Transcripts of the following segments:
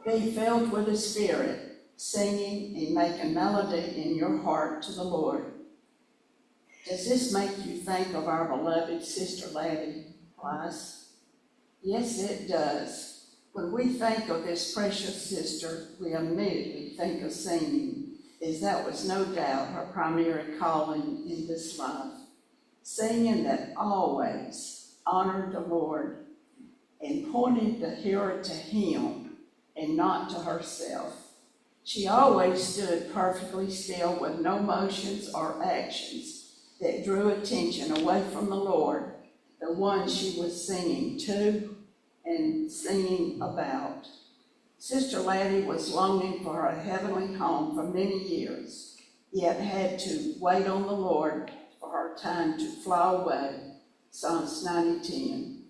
Be filled with the Spirit, singing and making melody in your heart to the Lord. Does this make you think of our beloved Sister Lattie Price? Yes, it does. When we think of this precious sister, we immediately think of singing, as that was no doubt her primary calling in this life. Singing that always honored the Lord and pointed the hearer to Him and not to herself. She always stood perfectly still with no motions or actions that drew attention away from the Lord, the one she was singing to and singing about. Sister Lattie was longing for a heavenly home for many years, yet had to wait on the Lord for her time to fly away, Psalms 90:10.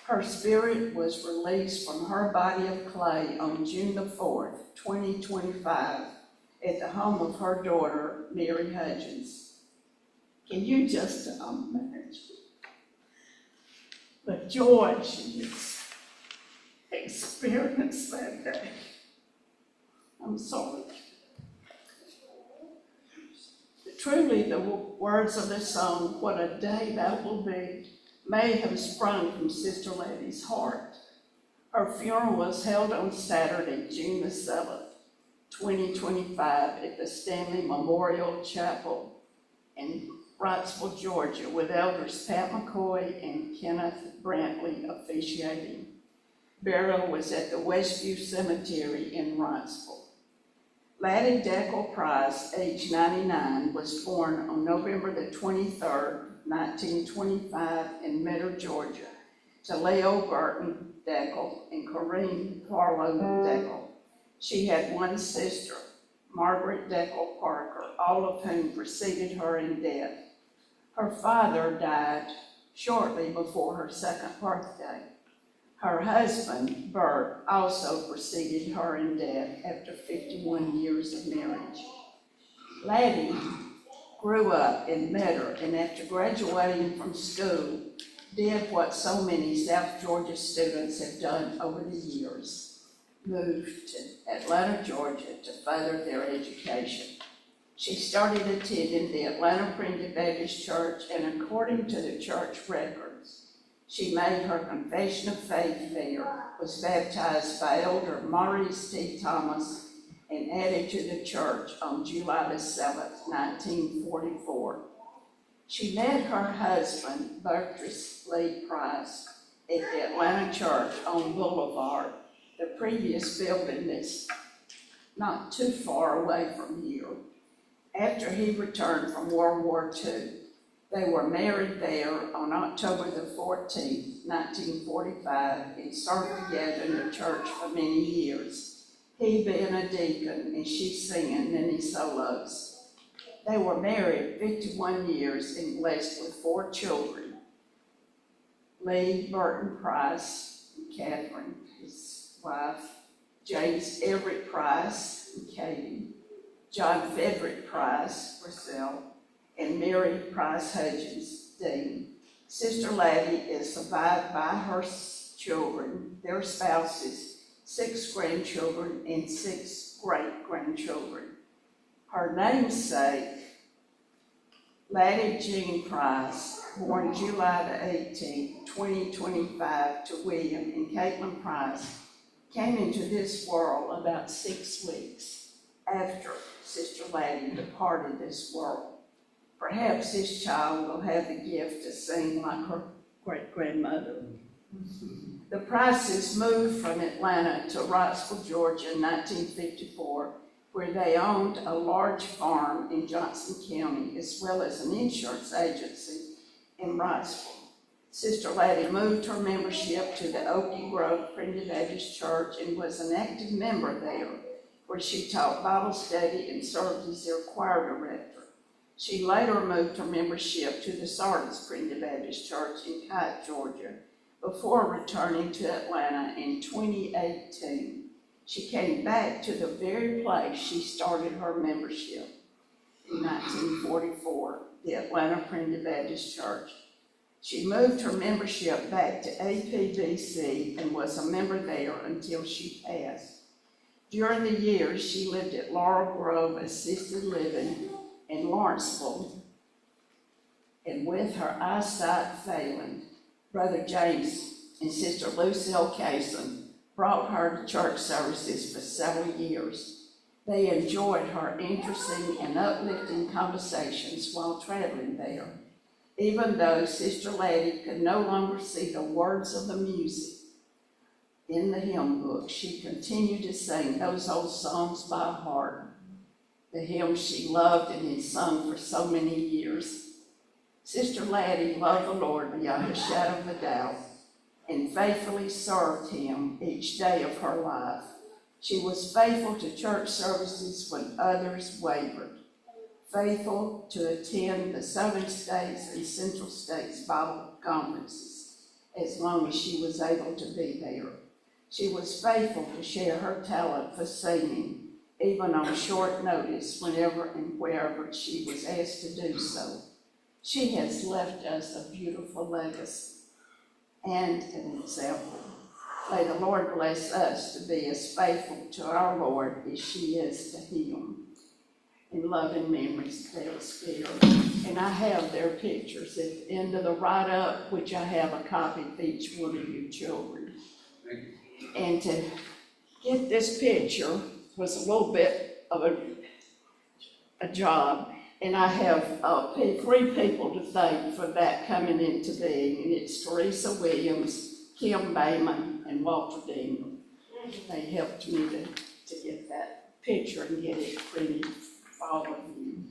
Her spirit was released from her body of clay on June the 4th, 2025, at the home of her daughter, Mary Hudgens. Can you just imagine the joy she experienced that day? I'm sorry. Truly, the words of this song, "What a Day That Will Be," may have sprung from Sister Lattie's heart. Her funeral was held on Saturday, June the 7th, 2025, at the Stanley Memorial Chapel in Wrightsville, Georgia, with elders Pat McCoy and Kenneth Brantley officiating. Burial was at the Westview Cemetery in Wrightsville. Lattie Deckel Price, age 99, was born on November the 23rd, 1925 in Metter, Georgia, to Leo Burton Deckel and Corinne Carlo Deckel. She had one sister, Margaret Deckel Parker, all of whom preceded her in death. Her father died shortly before her second birthday. Her husband, Bert, also preceded her in death after 51 years of marriage. Lattie grew up in Metter, and after graduating from school, did what so many South Georgia students have done over the years: moved to Atlanta, Georgia to further their education. She started attending the Atlanta Primitive Baptist Church, and according to the church records, she made her confession of faith there, was baptized by Elder Maurice T. Thomas, and added to the church on July the 7th, 1944. She met her husband, Bertrand Lee Price, at the Atlanta Church on Boulevard, the previous building that's not too far away from here, after he returned from World War II. They were married there on October the 14th, 1945, and served together in the church for many years, he being a deacon and she singing many solos. They were married 51 years and blessed with 4 children: Lee Burton Price and Catherine, his wife, James Everett Price and Katie, John Frederick Price, Russell, and Mary Price Hudgens, Dean. Sister Lattie is survived by her children, their spouses, 6 grandchildren, and 6 great-grandchildren. Her namesake, Lattie Jean Price, born July the 18th, 2025, to William and Caitlin Price, came into this world about 6 weeks after Sister Lattie departed this world. Perhaps this child will have the gift to sing like her great-grandmother. The Prices moved from Atlanta to Wrightsville, Georgia in 1954, where they owned a large farm in Johnson County, as well as an insurance agency in Wrightsville. Sister Lattie moved her membership to the Okie Grove Primitive Baptist Church and was an active member there, where she taught Bible study and served as their choir director. She later moved her membership to the Sardis Primitive Baptist Church in Kite, Georgia, before returning to Atlanta in 2018. She came back to the very place she started her membership in 1944, the Atlanta Primitive Baptist Church. She moved her membership back to APBC and was a member there until she passed. During the years, she lived at Laurel Grove Assisted Living in Lawrenceville, and with her eyesight failing, Brother James and Sister Lucille Cason brought her to church services for several years. They enjoyed her interesting and uplifting conversations while traveling there. Even though Sister Lattie could no longer see the words of the music in the hymn book, she continued to sing those old songs by heart, the hymns she loved and had sung for so many years. Sister Lattie loved the Lord beyond a shadow of a doubt and faithfully served him each day of her life. She was faithful to church services when others wavered, faithful to attend the Southern States and Central States Bible conferences as long as she was able to be there. She was faithful to share her talent for singing, even on short notice whenever and wherever she was asked to do so. She has left us a beautiful legacy and an example. May the Lord bless us to be as faithful to our Lord as she is to him. In loving memories, Dale Spier. And I have their pictures at the end of the write-up, which I have a copy of each one of you children. Thank you. And to get this picture was a little bit of a job. And I have 3 people to thank for that coming into being. And it's Teresa Williams, Kim Bayman, and Walter Dean. They helped me to get that picture and get it printed for all of you.